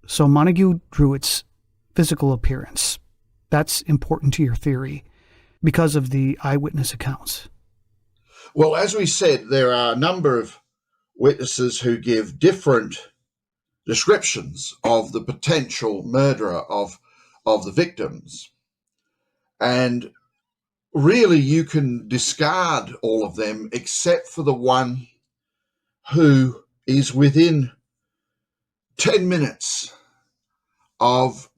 So Montague Druitt's physical appearance, that's important to your theory because of the eyewitness accounts. Well, as we said, there are a number of witnesses who give different descriptions of the potential murderer of the victims. And really, you can discard all of them except for the one who is within 10 minutes of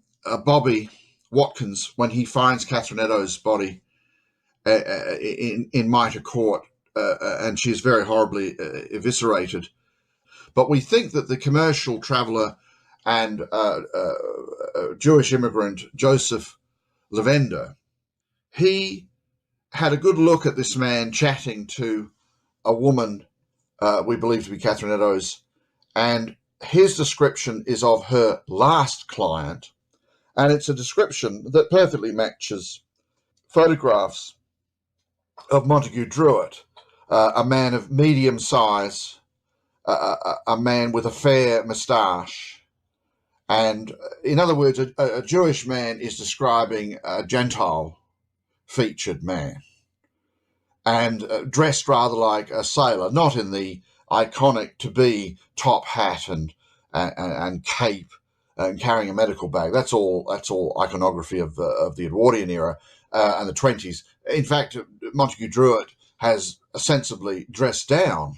Bobby Watkins when he finds Catherine Eddowes' body in Mitre Court, and she's very horribly eviscerated. But we think that the commercial traveller and Jewish immigrant Joseph Lawende, he had a good look at this man chatting to a woman we believe to be Catherine Eddowes, and his description is of her last client, and it's a description that perfectly matches photographs of Montague Druitt, a man of medium size, a man with a fair moustache. And in other words, a Jewish man is describing a Gentile-featured man and dressed rather like a sailor, not in the iconic to-be top hat and cape and carrying a medical bag. That's all iconography of the Edwardian era and the 20s. In fact, Montague Druitt has sensibly dressed down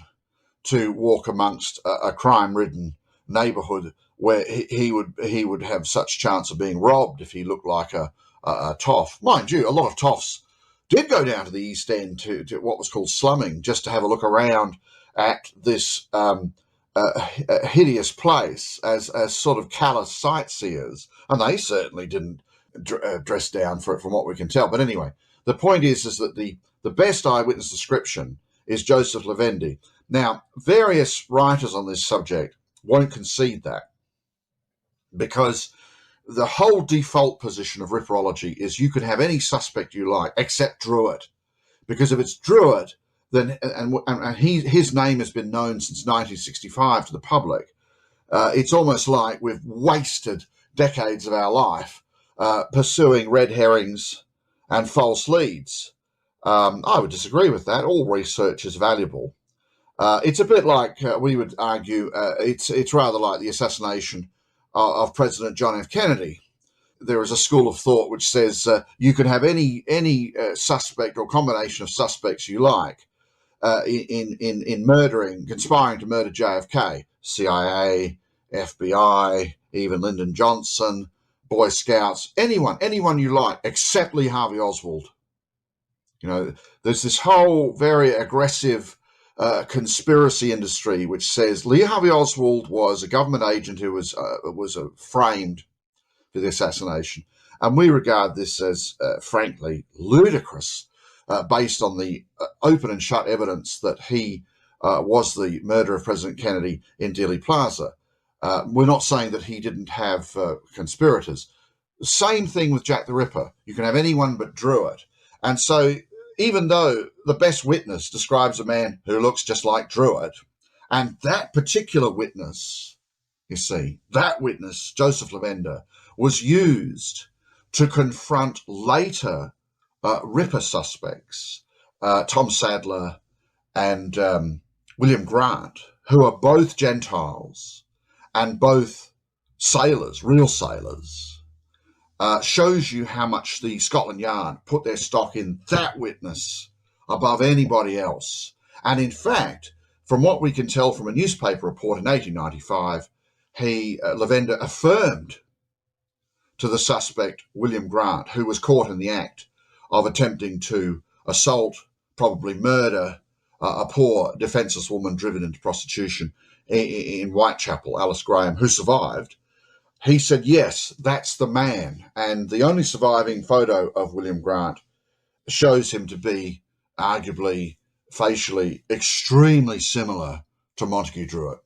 to walk amongst a crime-ridden neighbourhood where he would have such chance of being robbed if he looked like a toff. Mind you, a lot of toffs did go down to the East End to what was called slumming, just to have a look around at this hideous place as sort of callous sightseers, and they certainly didn't dress down for it, from what we can tell. But anyway, the point is that the best eyewitness description is Joseph Lawende. Now, various writers on this subject won't concede that, because the whole default position of ripperology is you can have any suspect you like except Druitt, because if it's Druitt, then and his name has been known since 1965 to the public, it's almost like we've wasted decades of our life pursuing red herrings and false leads. I would disagree with that. All research is valuable. It's a bit like, we would argue, it's rather like the assassination of President John F. Kennedy. There is a school of thought which says you can have any suspect or combination of suspects you like in conspiring to murder JFK, CIA, FBI, even Lyndon Johnson, Boy Scouts, anyone you like, except Lee Harvey Oswald. You know, there's this whole very aggressive conspiracy industry which says Lee Harvey Oswald was a government agent who was framed for the assassination, and we regard this as frankly ludicrous, based on the open and shut evidence that he was the murderer of President Kennedy in Dealey Plaza. We're not saying that he didn't have conspirators. Same thing with Jack the Ripper. You can have anyone but Druitt. And so even though the best witness describes a man who looks just like Druitt, and that particular witness, you see, that witness, Joseph Lawende, was used to confront later Ripper suspects, Tom Sadler and William Grant, who are both Gentiles and both sailors, real sailors, shows you how much the Scotland Yard put their stock in that witness above anybody else. And in fact, from what we can tell from a newspaper report in 1895, Lawende affirmed to the suspect, William Grant, who was caught in the act of attempting to assault, probably murder, a poor defenceless woman driven into prostitution in Whitechapel, Alice Graham, who survived. He said, yes, that's the man. And the only surviving photo of William Grant shows him to be arguably, facially, extremely similar to Montague Druitt.